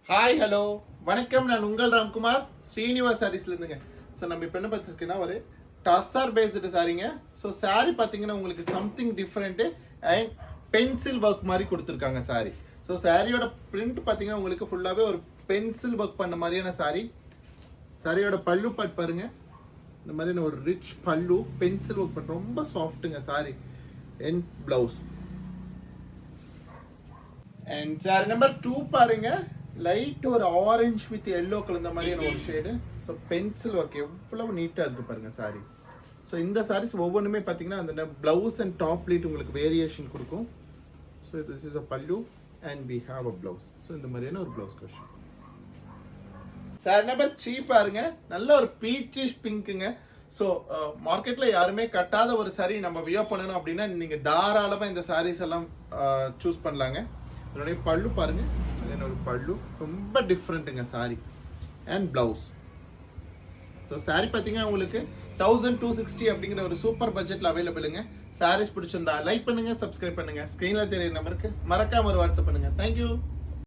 Hi hello வணக்கம். நான் உங்கள் ராம்குமார் ஸ்ரீனிவாஸ் சாரீஸ்ல இருந்துங்க. ஸோ நம்ம இப்போ என்ன பார்த்துருக்கோன்னா ஒரு டஸ்ஸர் பேஸ்டு சாரீங்க. ஸோ சாரீ பார்த்தீங்கன்னா உங்களுக்கு something different and pencil work மாதிரி கொடுத்துருக்காங்க சாரீ. ஸோ சாரியோட பிரிண்ட் பார்த்தீங்கன்னா உங்களுக்கு ஃபுல்லாகவே ஒரு பென்சில் ஒர்க் பண்ண மாதிரியான சாரீ. சாரியோட பல்லு பாட் பாருங்க, இந்த மாதிரியான ஒரு ரிச் பல்லு, பென்சில் ஒர்க் பண்ண ரொம்ப சாஃப்ட்டுங்க sari. And blouse and sari number 2 பாருங்க, லைட் ஒரு ஆரஞ்சு வித் எல்லோ கலந்த மாதிரியான ஒரு ஷேடு. ஸோ பென்சில் ஒர்க் எவ்வளவு நீட்டாக இருக்கு பாருங்க சாரி. ஸோ இந்த சாரீஸ் ஒவ்வொன்றுமே பார்த்தீங்கன்னா அந்த பிளவுஸ் அண்ட் டாப் ப்ளீட் உங்களுக்கு வேரியேஷன் கொடுக்கும். So this is a pallu and we have a blouse. ஸோ இந்த மாதிரியான ஒரு பிளவுஸ் கொஷன். சாரி நம்பர் 3 பாருங்க, நல்ல ஒரு பீச்சிஷ் பிங்க்குங்க. ஸோ மார்க்கெட்ல யாருமே கட்டாத ஒரு சாரி நம்ம வியர் பண்ணணும் அப்படின்னா நீங்க தாராளமா இந்த சாரீஸ் எல்லாம் சூஸ் பண்ணலாங்க. என்னுடைய பல்லு பாருங்க, என்னோட பல்லு ரொம்ப டிஃப்ரெண்ட்டுங்க sari and blouse. So sari பார்த்தீங்கன்னா உங்களுக்கு 1260 அப்படிங்கிற ஒரு சூப்பர் பட்ஜெட்ல அவைலபிளுங்க. சாரீஸ் பிடிச்சிருந்தா லைக் பண்ணுங்க, சப்ஸ்கிரைப் பண்ணுங்க. ஸ்க்ரீன்ல தெரியுற நம்பருக்கு மறக்காம ஒரு வாட்ஸ்அப் பண்ணுங்க. தேங்க்யூ.